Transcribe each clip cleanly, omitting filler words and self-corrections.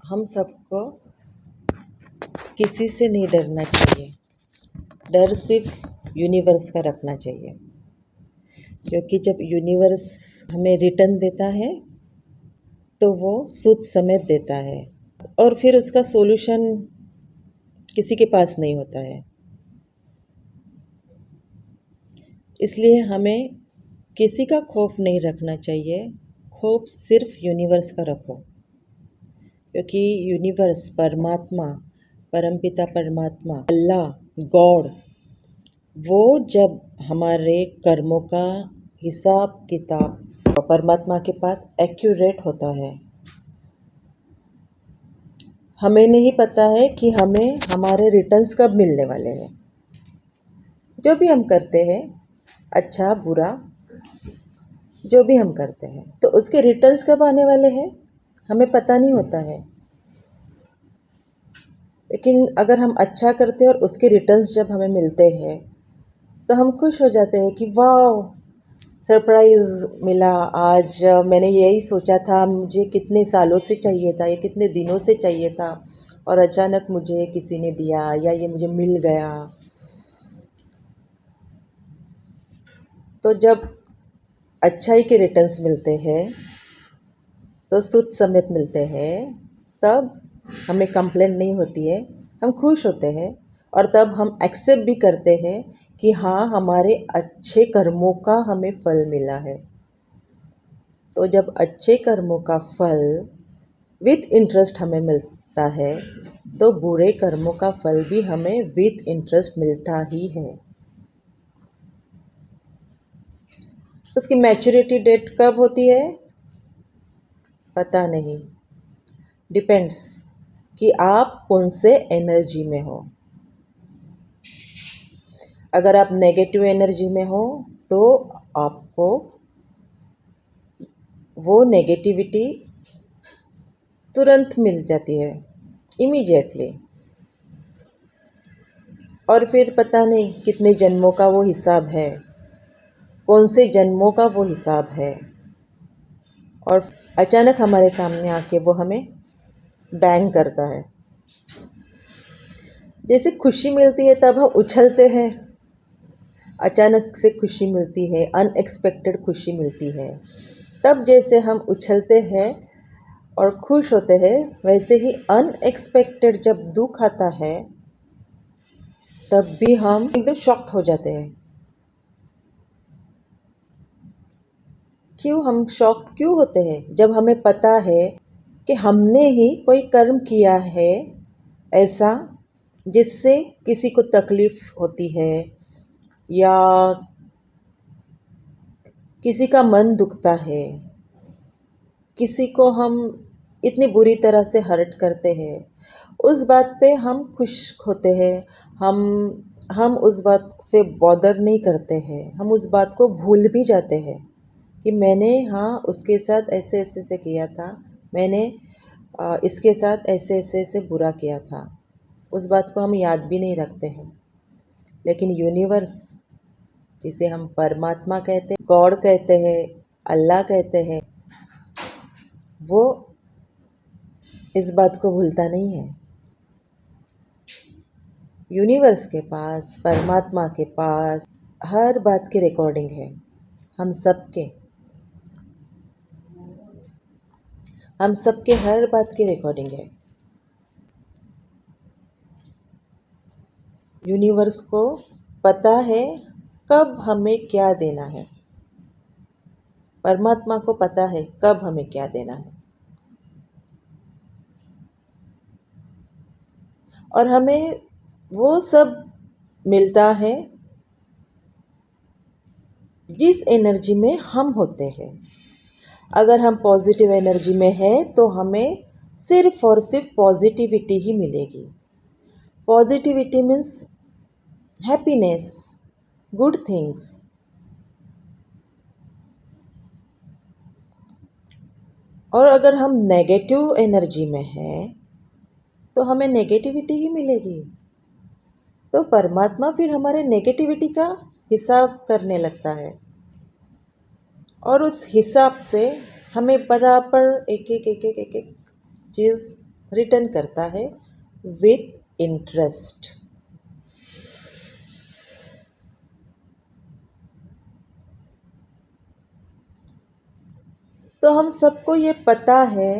हम सबको किसी से नहीं डरना चाहिए। डर सिर्फ यूनिवर्स का रखना चाहिए, क्योंकि जब यूनिवर्स हमें रिटर्न देता है तो वो सूद समेत देता है और फिर उसका सॉल्यूशन किसी के पास नहीं होता है। इसलिए हमें किसी का खौफ नहीं रखना चाहिए। खौफ सिर्फ यूनिवर्स का रखो, क्योंकि यूनिवर्स परमात्मा, परमपिता परमात्मा, अल्लाह, गॉड, वो जब हमारे कर्मों का हिसाब किताब परमात्मा के पास एक्यूरेट होता है, हमें नहीं पता है कि हमें हमारे रिटर्न्स कब मिलने वाले हैं। जो भी हम करते हैं, अच्छा बुरा जो भी हम करते हैं, तो उसके रिटर्न्स कब आने वाले हैं हमें पता नहीं होता है। लेकिन अगर हम अच्छा करते हैं और उसके रिटर्न्स जब हमें मिलते हैं तो हम खुश हो जाते हैं कि वाह, सरप्राइज़ मिला आज। मैंने यही सोचा था, मुझे कितने सालों से चाहिए था, ये कितने दिनों से चाहिए था और अचानक मुझे किसी ने दिया या ये मुझे मिल गया। तो जब अच्छाई के रिटर्न्स मिलते हैं तो सूद समेत मिलते हैं, तब हमें कंप्लेंट नहीं होती है, हम खुश होते हैं और तब हम एक्सेप्ट भी करते हैं कि हाँ, हमारे अच्छे कर्मों का हमें फल मिला है। तो जब अच्छे कर्मों का फल विथ इंटरेस्ट हमें मिलता है तो बुरे कर्मों का फल भी हमें विथ इंटरेस्ट मिलता ही है। उसकी मैच्योरिटी डेट कब होती है पता नहीं, डिपेंड्स कि आप कौन से एनर्जी में हो। अगर आप नेगेटिव एनर्जी में हो तो आपको वो नेगेटिविटी तुरंत मिल जाती है, इमीडिएटली, और फिर पता नहीं कितने जन्मों का वो हिसाब है, कौन से जन्मों का वो हिसाब है, और अचानक हमारे सामने आके वो हमें बैंग करता है। जैसे खुशी मिलती है तब हम उछलते हैं, अचानक से खुशी मिलती है, अनएक्सपेक्टेड खुशी मिलती है, तब जैसे हम उछलते हैं और खुश होते हैं, वैसे ही अनएक्सपेक्टेड जब दुख आता है तब भी हम एकदम शॉक्ड हो जाते हैं। क्यों हम शॉक्ड क्यों होते हैं? जब हमें पता है कि हमने ही कोई कर्म किया है ऐसा जिससे किसी को तकलीफ होती है या किसी का मन दुखता है, किसी को हम इतनी बुरी तरह से हर्ट करते हैं, उस बात पे हम खुश होते हैं। हम उस बात से बॉदर नहीं करते हैं, हम उस बात को भूल भी जाते हैं कि मैंने हाँ उसके साथ ऐसे ऐसे से किया था, मैंने इसके साथ ऐसे ऐसे से बुरा किया था, उस बात को हम याद भी नहीं रखते हैं। लेकिन यूनिवर्स, जिसे हम परमात्मा कहते हैं, गॉड कहते हैं, अल्लाह कहते हैं, वो इस बात को भूलता नहीं है। यूनिवर्स के पास, परमात्मा के पास हर बात की रिकॉर्डिंग है। हम सबके हर बात की रिकॉर्डिंग है। यूनिवर्स को पता है कब हमें क्या देना है, परमात्मा को पता है कब हमें क्या देना है, और हमें वो सब मिलता है जिस एनर्जी में हम होते हैं। अगर हम पॉजिटिव एनर्जी में हैं तो हमें सिर्फ और सिर्फ पॉजिटिविटी ही मिलेगी। Positivity means happiness, good things. और अगर हम नेगेटिव एनर्जी में हैं तो हमें नेगेटिविटी ही मिलेगी। तो परमात्मा फिर हमारे नेगेटिविटी का हिसाब करने लगता है और उस हिसाब से हमें बराबर एक एक चीज़ रिटर्न करता है विथ इंटरेस्ट। तो हम सबको ये पता है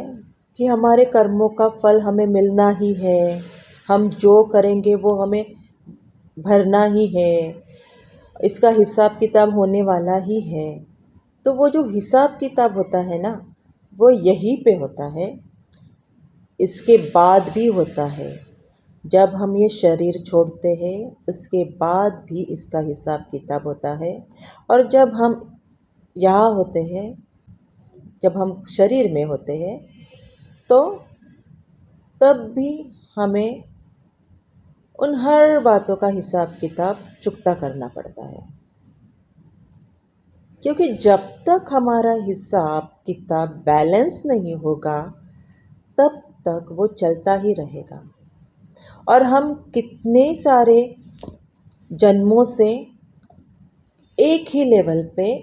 कि हमारे कर्मों का फल हमें मिलना ही है, हम जो करेंगे वो हमें भरना ही है, इसका हिसाब किताब होने वाला ही है। तो वो जो हिसाब किताब होता है ना, वो यहीं पे होता है, इसके बाद भी होता है। जब हम ये शरीर छोड़ते हैं उसके बाद भी इसका हिसाब किताब होता है। और जब हम यहाँ होते हैं, जब हम शरीर में होते हैं, तो तब भी हमें उन हर बातों का हिसाब किताब चुकता करना पड़ता है, क्योंकि जब तक हमारा हिसाब किताब बैलेंस नहीं होगा तब तक वो चलता ही रहेगा। और हम कितने सारे जन्मों से एक ही लेवल पे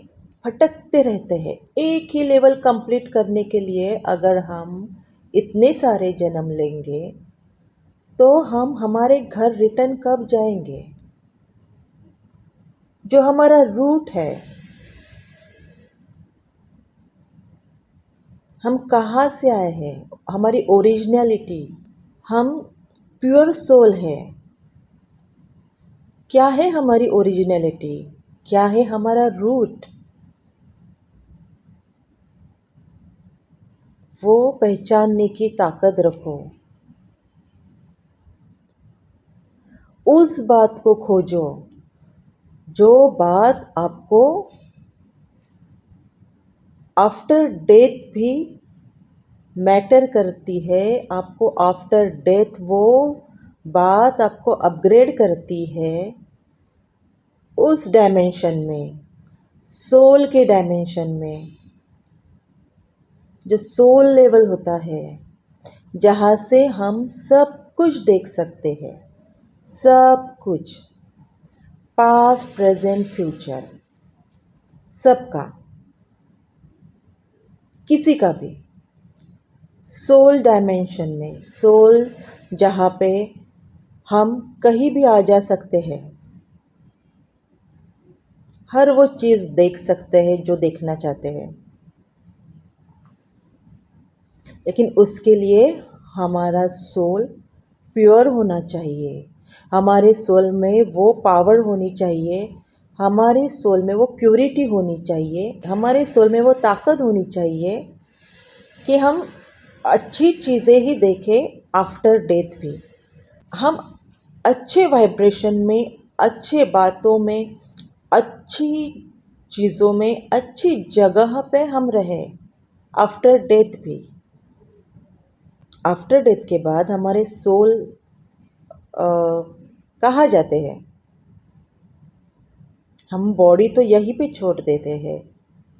भटकते रहते हैं। एक ही लेवल कंप्लीट करने के लिए अगर हम इतने सारे जन्म लेंगे तो हम हमारे घर रिटर्न कब जाएंगे? जो हमारा रूट है, हम कहाँ से आए हैं, हमारी ओरिजिनलिटी, हम प्योर सोल है। क्या है हमारी ओरिजिनलिटी? क्या है हमारा रूट? वो पहचानने की ताकत रखो। उस बात को खोजो जो बात आपको आफ्टर डेथ भी मैटर करती है। आपको आफ्टर डेथ वो बात आपको अपग्रेड करती है उस डायमेंशन में, सोल के डायमेंशन में, जो सोल लेवल होता है, जहाँ से हम सब कुछ देख सकते हैं। सब कुछ, पास्ट प्रेजेंट फ्यूचर, सबका, किसी का भी। सोल डायमेंशन में, सोल जहाँ पे हम कहीं भी आ जा सकते हैं, हर वो चीज़ देख सकते हैं जो देखना चाहते हैं। लेकिन उसके लिए हमारा सोल प्योर होना चाहिए, हमारे सोल में वो पावर होनी चाहिए, हमारे सोल में वो प्योरिटी होनी चाहिए, हमारे सोल में वो ताकत होनी चाहिए कि हम अच्छी चीज़ें ही देखें आफ्टर डेथ भी। हम अच्छे वाइब्रेशन में, अच्छे बातों में, अच्छी चीज़ों में, अच्छी जगह पे हम रहें आफ्टर डेथ भी। आफ्टर डेथ के बाद हमारे सोल कहाँ जाते हैं? हम बॉडी तो यहीं पे छोड़ देते हैं,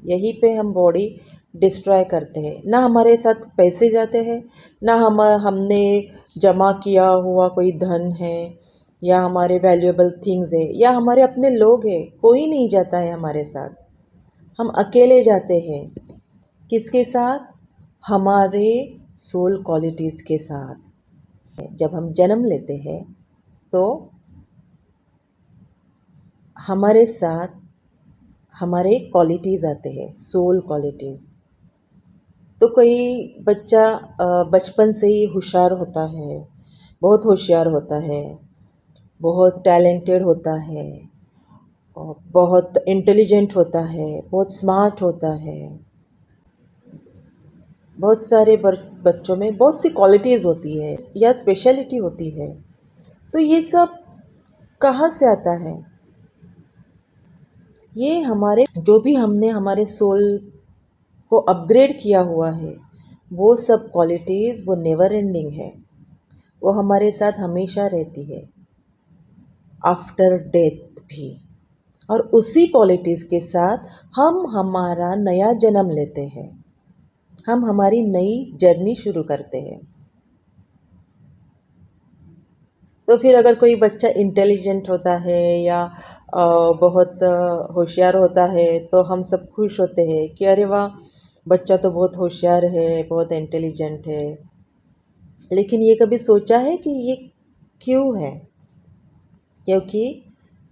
यहीं पे हम बॉडी डिस्ट्रॉय करते हैं। ना हमारे साथ पैसे जाते हैं, ना हमने जमा किया हुआ कोई धन है, या हमारे वैल्यूएबल थिंग्स है, या हमारे अपने लोग हैं, कोई नहीं जाता है हमारे साथ। हम अकेले जाते हैं। किसके साथ? हमारे सोल क्वालिटीज़ के साथ। जब हम जन्म लेते हैं तो हमारे साथ हमारे क्वालिटीज़ आते हैं, सोल क्वालिटीज़। तो कोई बच्चा बचपन से ही होशियार होता है, बहुत होशियार होता है, बहुत टैलेंटेड होता है, और बहुत इंटेलिजेंट होता है, बहुत स्मार्ट होता है। बहुत सारे बच्चों में बहुत सी क्वालिटीज़ होती है या स्पेशलिटी होती है। तो ये सब कहाँ से आता है? ये हमारे जो भी हमने हमारे सोल को अपग्रेड किया हुआ है, वो सब क्वालिटीज़ वो नेवर एंडिंग है, वो हमारे साथ हमेशा रहती है आफ्टर डेथ भी। और उसी क्वालिटीज़ के साथ हम हमारा नया जन्म लेते हैं, हम हमारी नई जर्नी शुरू करते हैं। तो फिर अगर कोई बच्चा इंटेलिजेंट होता है या बहुत होशियार होता है तो हम सब खुश होते हैं कि अरे वाह, बच्चा तो बहुत होशियार है, बहुत इंटेलिजेंट है। लेकिन ये कभी सोचा है कि ये क्यों है? क्योंकि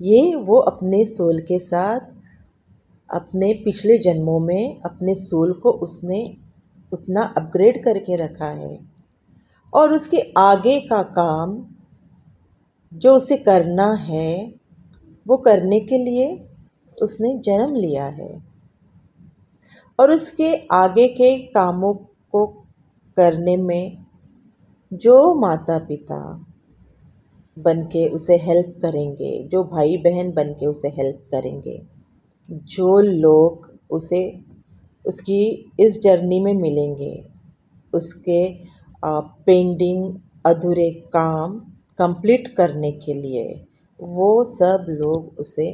ये वो अपने सोल के साथ अपने पिछले जन्मों में अपने सोल को उसने उतना अपग्रेड करके रखा है और उसके आगे का काम जो उसे करना है वो करने के लिए उसने जन्म लिया है और उसके आगे के कामों को करने में जो माता पिता बनके उसे हेल्प करेंगे, जो भाई बहन बनके उसे हेल्प करेंगे, जो लोग उसे उसकी इस जर्नी में मिलेंगे, उसके पेंडिंग अधूरे काम कंप्लीट करने के लिए, वो सब लोग उसे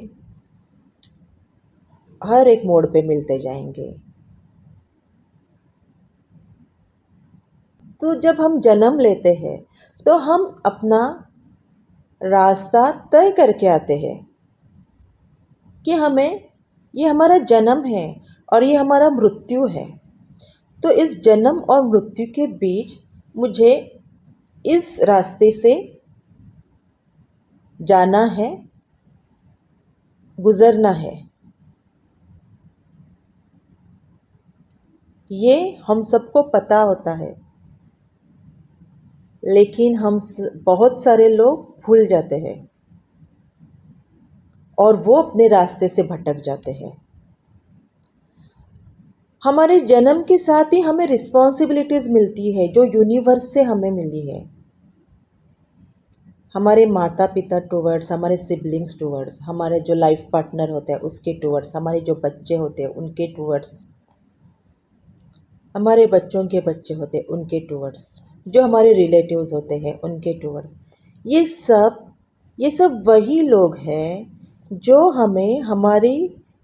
हर एक मोड़ पे मिलते जाएंगे। तो जब हम जन्म लेते हैं तो हम अपना रास्ता तय करके आते हैं कि हमें ये हमारा जन्म है और ये हमारा मृत्यु है। तो इस जन्म और मृत्यु के बीच मुझे इस रास्ते से जाना है, गुजरना है। ये हम सबको पता होता है, लेकिन बहुत सारे लोग भूल जाते हैं और वो अपने रास्ते से भटक जाते हैं। हमारे जन्म के साथ ही हमें रिस्पॉन्सिबिलिटीज़ मिलती है जो यूनिवर्स से हमें मिली है, हमारे माता पिता टूवर्ड्स, हमारे सिबलिंग्स टूवर्ड्स, हमारे जो लाइफ पार्टनर होते हैं उसके टूवर्ड्स, हमारे जो बच्चे होते हैं उनके टूवर्ड्स, हमारे बच्चों के बच्चे होते हैं उनके टूवर्ड्स, जो हमारे रिलेटिव्स होते हैं उनके टूवर्ड्स। ये सब वही लोग हैं जो हमें हमारी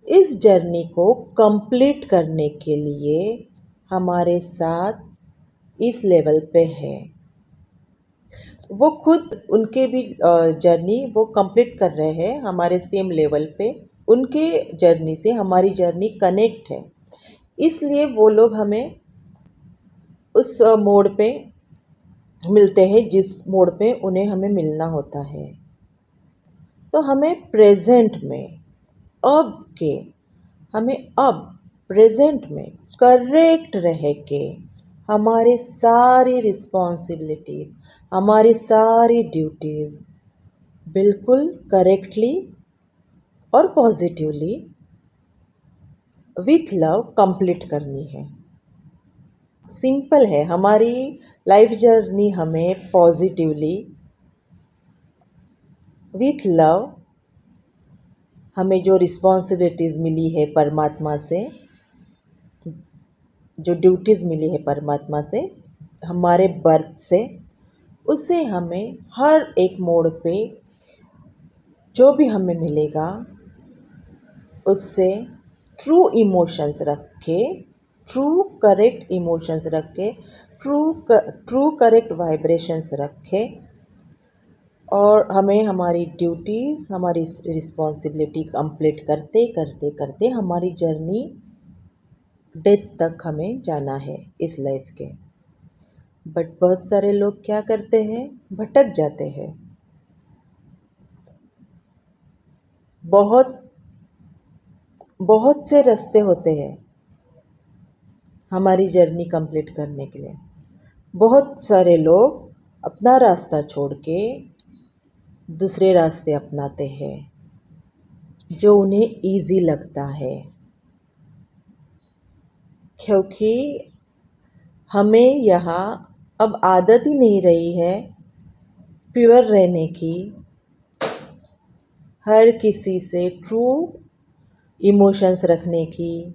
इस जर्नी को कंप्लीट करने के लिए हमारे साथ इस लेवल पे है। वो खुद उनके भी जर्नी वो कंप्लीट कर रहे हैं हमारे सेम लेवल पे। उनके जर्नी से हमारी जर्नी कनेक्ट है, इसलिए वो लोग हमें उस मोड़ पे मिलते हैं जिस मोड़ पे उन्हें हमें मिलना होता है। तो हमें प्रेजेंट में अब के हमें अब प्रेजेंट में करेक्ट रह के हमारे सारी रिस्पॉन्सिबिलिटीज़, हमारी सारी ड्यूटीज़ बिल्कुल करेक्टली और पॉजिटिवली विथ लव कंप्लीट करनी है। सिंपल है, हमारी लाइफ जर्नी हमें पॉजिटिवली विथ लव, हमें जो रिस्पॉन्सिबिलिटीज़ मिली है परमात्मा से, जो ड्यूटीज़ मिली है परमात्मा से हमारे बर्थ से, उसे हमें हर एक मोड़ पे जो भी हमें मिलेगा उससे ट्रू इमोशंस रख के, ट्रू करेक्ट इमोशंस रख के, ट्रू करेक्ट वाइब्रेशंस रखे और हमें हमारी ड्यूटीज़, हमारी रिस्पॉन्सिबिलिटी कंप्लीट करते करते करते हमारी जर्नी डेथ तक हमें जाना है इस लाइफ के। बट बहुत सारे लोग क्या करते हैं, भटक जाते हैं। बहुत बहुत से रास्ते होते हैं हमारी जर्नी कंप्लीट करने के लिए। बहुत सारे लोग अपना रास्ता छोड़ के दूसरे रास्ते अपनाते हैं जो उन्हें इजी लगता है, क्योंकि हमें यहाँ अब आदत ही नहीं रही है प्योर रहने की, हर किसी से ट्रू इमोशंस रखने की,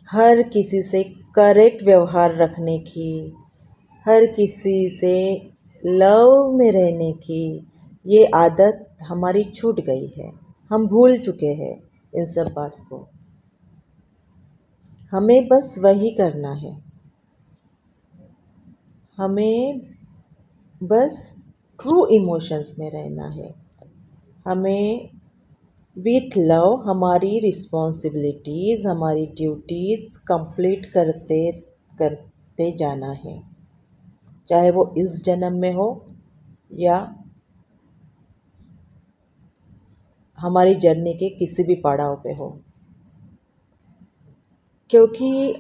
हर किसी से करेक्ट व्यवहार रखने की, हर किसी से लव में रहने की। ये आदत हमारी छूट गई है, हम भूल चुके हैं इन सब बात को। हमें बस वही करना है, हमें बस ट्रू इमोशंस में रहना है। हमें विथ लव हमारी रिस्पॉन्सिबिलिटीज़, हमारी ड्यूटीज़ कंप्लीट करते करते जाना है। चाहे वो इस जन्म में हो या हमारी जर्नी के किसी भी पड़ाव पे हो। क्योंकि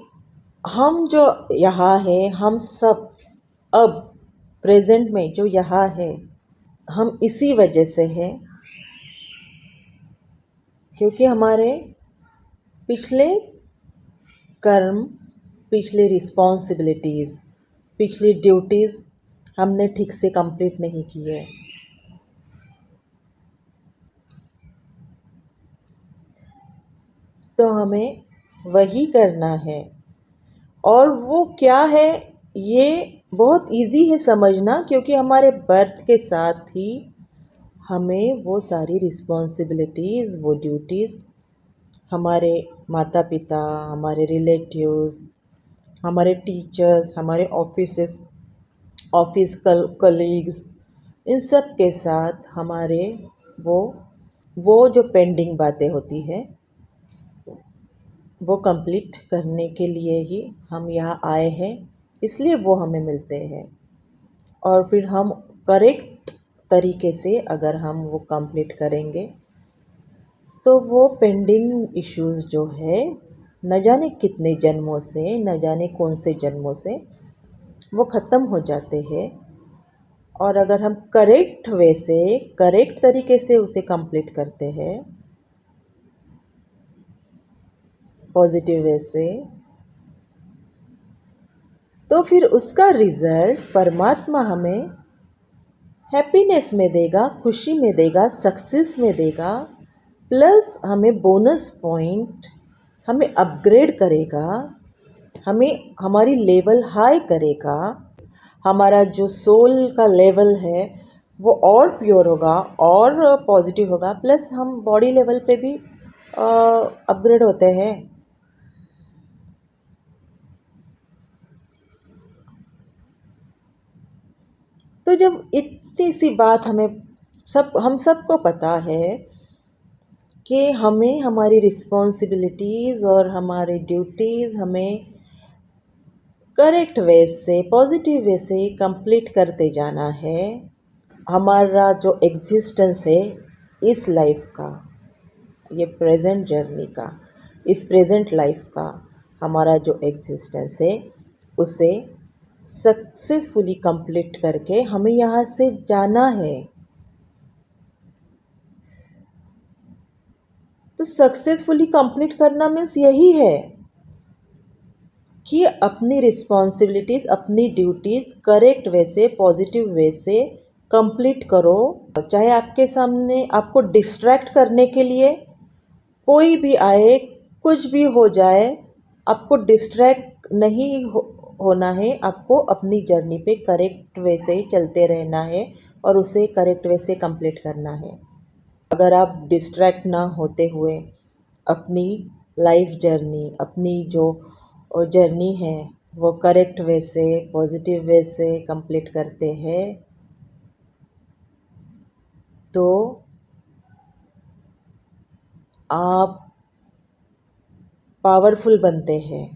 हम जो यहाँ है, हम सब अब प्रेजेंट में जो यहाँ है, हम इसी वजह से हैं क्योंकि हमारे पिछले कर्म, पिछली रिस्पॉन्सिबिलिटीज़, पिछली ड्यूटीज़ हमने ठीक से कंप्लीट नहीं की है। तो हमें वही करना है। और वो क्या है, ये बहुत इजी है समझना, क्योंकि हमारे बर्थ के साथ ही हमें वो सारी रिस्पॉन्सिबिलिटीज़, वो ड्यूटीज़ हमारे माता पिता, हमारे रिलेटिव्स, हमारे टीचर्स, हमारे ऑफिस कलीग्स, इन सब के साथ हमारे वो वो जो पेंडिंग बातें होती है वो कंप्लीट करने के लिए ही हम यहाँ आए हैं, इसलिए वो हमें मिलते हैं। और फिर हम करेक्ट तरीके से अगर हम वो कंप्लीट करेंगे तो वो पेंडिंग इश्यूज़ जो है, न जाने कितने जन्मों से, न जाने कौन से जन्मों से वो ख़त्म हो जाते हैं। और अगर हम करेक्ट वे से, करेक्ट तरीके से उसे कंप्लीट करते हैं, पॉजिटिव वे से, तो फिर उसका रिज़ल्ट परमात्मा हमें हैप्पीनेस में देगा, खुशी में देगा, सक्सेस में देगा, प्लस हमें बोनस पॉइंट, हमें अपग्रेड करेगा, हमें हमारी लेवल हाई करेगा, हमारा जो सोल का लेवल है वो और प्योर होगा और पॉजिटिव होगा, प्लस हम बॉडी लेवल पे भी अपग्रेड होते हैं। तो जब इतनी सी बात हम सबको पता है कि हमें हमारी रिस्पॉन्सिबिलिटीज़ और हमारी ड्यूटीज़ हमें करेक्ट वे से, पॉजिटिव वे से कंप्लीट करते जाना है। हमारा जो एग्जिस्टेंस है इस लाइफ का, ये प्रेजेंट जर्नी का, इस प्रेजेंट लाइफ का हमारा जो एग्जिस्टेंस है उसे सक्सेसफुली कंप्लीट करके हमें यहाँ से जाना है। तो सक्सेसफुली कंप्लीट करना मीन्स यही है कि अपनी रिस्पॉन्सिबिलिटीज़, अपनी ड्यूटीज़ करेक्ट वे से, पॉजिटिव वे से कंप्लीट करो। चाहे आपके सामने आपको डिस्ट्रैक्ट करने के लिए कोई भी आए, कुछ भी हो जाए, आपको डिस्ट्रैक्ट नहीं होना है। आपको अपनी जर्नी पे करेक्ट वे से ही चलते रहना है और उसे करेक्ट वे से कंप्लीट करना है। अगर आप डिस्ट्रैक्ट ना होते हुए अपनी लाइफ जर्नी, अपनी जो जर्नी है वो करेक्ट वे से, पॉजिटिव वे से कंप्लीट करते हैं, तो आप पावरफुल बनते हैं।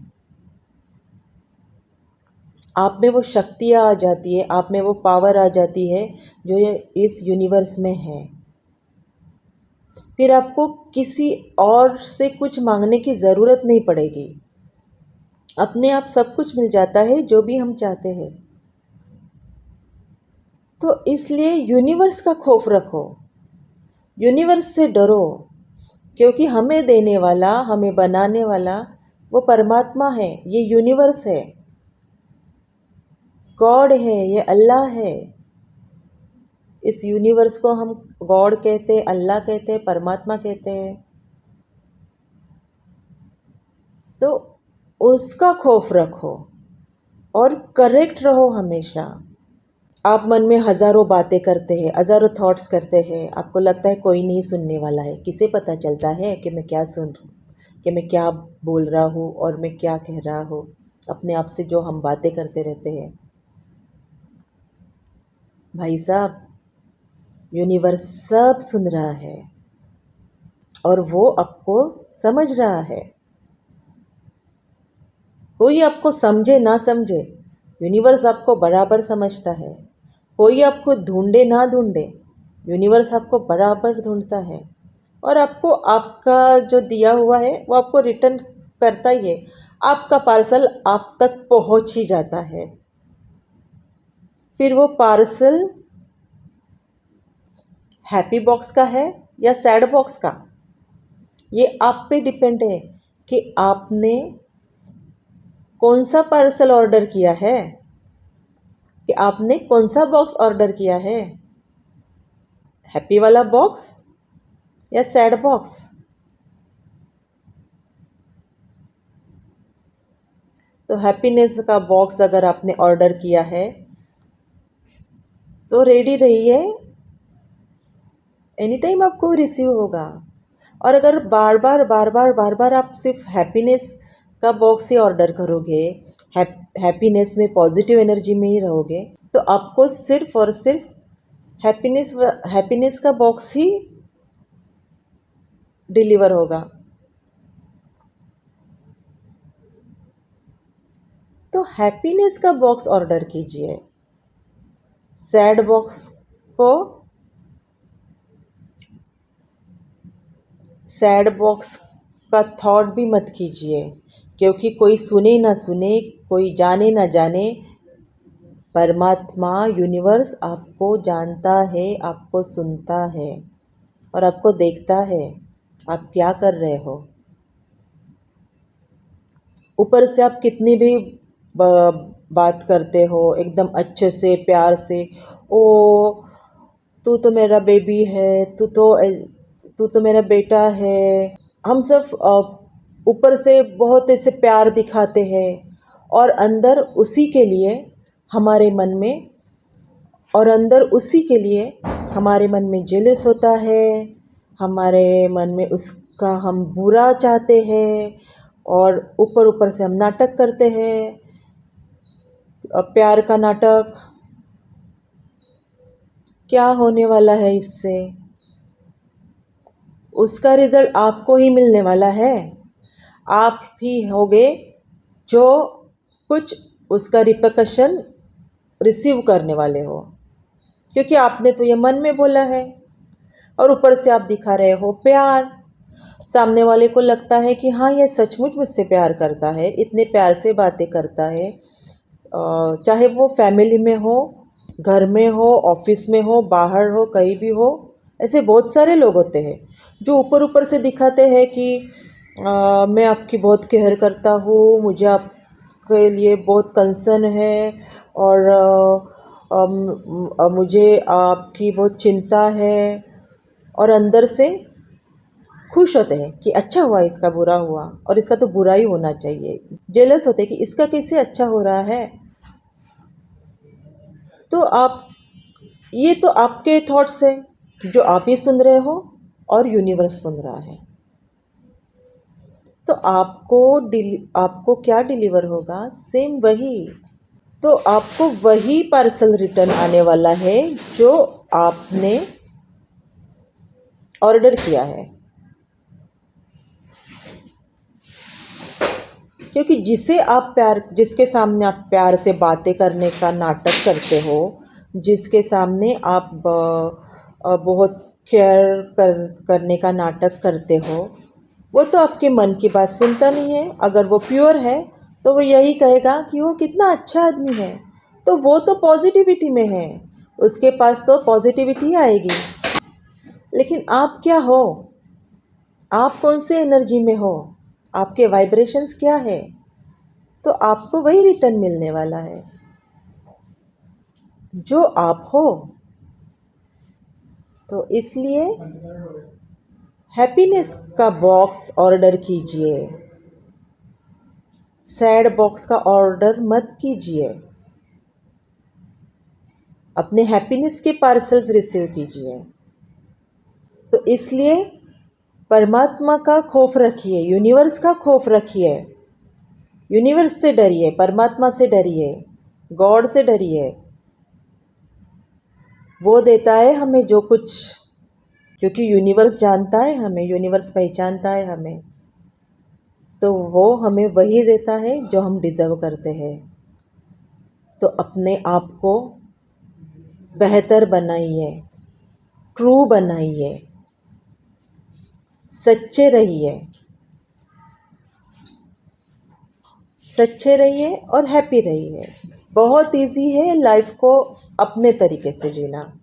आप में वो शक्तियाँ आ जाती है, आप में वो पावर आ जाती है जो ये इस यूनिवर्स में है। फिर आपको किसी और से कुछ मांगने की ज़रूरत नहीं पड़ेगी। अपने आप सब कुछ मिल जाता है जो भी हम चाहते हैं। तो इसलिए यूनिवर्स का खौफ रखो, यूनिवर्स से डरो, क्योंकि हमें देने वाला, हमें बनाने वाला वो परमात्मा है, ये यूनिवर्स है, गॉड है, ये अल्लाह है। इस यूनिवर्स को हम गॉड कहते हैं, अल्लाह कहते हैं, परमात्मा कहते हैं। तो उसका खौफ रखो और करेक्ट रहो हमेशा। आप मन में हज़ारों बातें करते हैं, हज़ारों थॉट्स करते हैं, आपको लगता है कोई नहीं सुनने वाला है। किसे पता चलता है कि मैं क्या कि मैं क्या बोल रहा हूँ और मैं क्या कह रहा हूँ। अपने आप से जो हम बातें करते रहते हैं, भाई साहब, यूनिवर्स सब सुन रहा है और वो आपको समझ रहा है। कोई आपको समझे ना समझे, यूनिवर्स आपको बराबर समझता है। कोई आपको ढूंढे ना ढूंढे, यूनिवर्स आपको बराबर ढूंढता है और आपको आपका जो दिया हुआ है वो आपको रिटर्न करता ही है। आपका पार्सल आप तक पहुंच ही जाता है। फिर वो पार्सल हैप्पी बॉक्स का है या सैड बॉक्स का, ये आप पे डिपेंड है कि आपने कौन सा पार्सल ऑर्डर किया है, कि आपने कौन सा बॉक्स ऑर्डर किया है, हैप्पी वाला बॉक्स या सैड बॉक्स। तो हैप्पीनेस का बॉक्स अगर आपने ऑर्डर किया है तो रेडी रहिए, एनी टाइम आपको रिसीव होगा। और अगर बार बार आप सिर्फ हैप्पीनेस का बॉक्स ही ऑर्डर करोगे, हैप्पीनेस में पॉजिटिव एनर्जी में ही रहोगे, तो आपको सिर्फ और सिर्फ हैप्पीनेस का बॉक्स ही डिलीवर होगा। तो हैप्पीनेस का बॉक्स ऑर्डर कीजिए, सैड बॉक्स को सैड बॉक्स का थॉट भी मत कीजिए, क्योंकि कोई सुने ना सुने, कोई जाने ना जाने, परमात्मा यूनिवर्स आपको जानता है, आपको सुनता है और आपको देखता है आप क्या कर रहे हो। ऊपर से आप कितनी भी बात करते हो एकदम अच्छे से प्यार से, ओ तू तो मेरा बेबी है, तू तो मेरा बेटा है, हम सब ऊपर से बहुत ऐसे प्यार दिखाते हैं और अंदर उसी के लिए हमारे मन में और अंदर उसी के लिए हमारे मन में जेलस होता है, हमारे मन में उसका हम बुरा चाहते हैं और ऊपर ऊपर से हम नाटक करते हैं, प्यार का नाटक। क्या होने वाला है इससे? उसका रिजल्ट आपको ही मिलने वाला है। आप ही होगे जो कुछ उसका रिpercussion रिसीव करने वाले हो, क्योंकि आपने तो ये मन में बोला है और ऊपर से आप दिखा रहे हो प्यार। सामने वाले को लगता है कि हाँ, ये सचमुच मुझसे प्यार करता है, इतने प्यार से बातें करता है। चाहे वो फैमिली में हो, घर में हो, ऑफिस में हो, बाहर हो, कहीं भी हो, ऐसे बहुत सारे लोग होते हैं जो ऊपर ऊपर से दिखाते हैं कि मैं आपकी बहुत केयर करता हूँ, मुझे आपके लिए बहुत कंसर्न है और मुझे आपकी बहुत चिंता है, और अंदर से खुश होते हैं कि अच्छा हुआ, इसका बुरा हुआ और इसका तो बुरा ही होना चाहिए। जेलस होते हैं कि इसका कैसे अच्छा हो रहा है। तो आप, ये तो आपके थॉट्स है जो आप ही सुन रहे हो और यूनिवर्स सुन रहा है। तो आपको क्या डिलीवर होगा? सेम वही। तो आपको वही पार्सल रिटर्न आने वाला है जो आपने ऑर्डर किया है, क्योंकि जिसके सामने आप प्यार से बातें करने का नाटक करते हो, जिसके सामने आप बहुत करने का नाटक करते हो, वो तो आपके मन की बात सुनता नहीं है। अगर वो प्योर है तो वो यही कहेगा कि वो कितना अच्छा आदमी है, तो वो तो पॉजिटिविटी में है, उसके पास तो पॉजिटिविटी आएगी। लेकिन आप क्या हो? आप कौन से एनर्जी में हो? आपके वाइब्रेशंस क्या है? तो आपको वही रिटर्न मिलने वाला है जो आप हो। तो इसलिए हैप्पीनेस का बॉक्स ऑर्डर कीजिए, सैड बॉक्स का ऑर्डर मत कीजिए। अपने हैप्पीनेस के पार्सल्स रिसीव कीजिए। तो इसलिए परमात्मा का खौफ रखिए, यूनिवर्स का खौफ रखिए। यूनिवर्स से डरिए, परमात्मा से डरिए, गॉड से डरिए। वो देता है हमें जो कुछ, क्योंकि यूनिवर्स जानता है हमें, यूनिवर्स पहचानता है हमें, तो वो हमें वही देता है जो हम डिज़र्व करते हैं। तो अपने आप को बेहतर बनाइए, ट्रू बनाइए, सच्चे रहिए, और हैप्पी रहिए। बहुत इजी है लाइफ को अपने तरीके से जीना।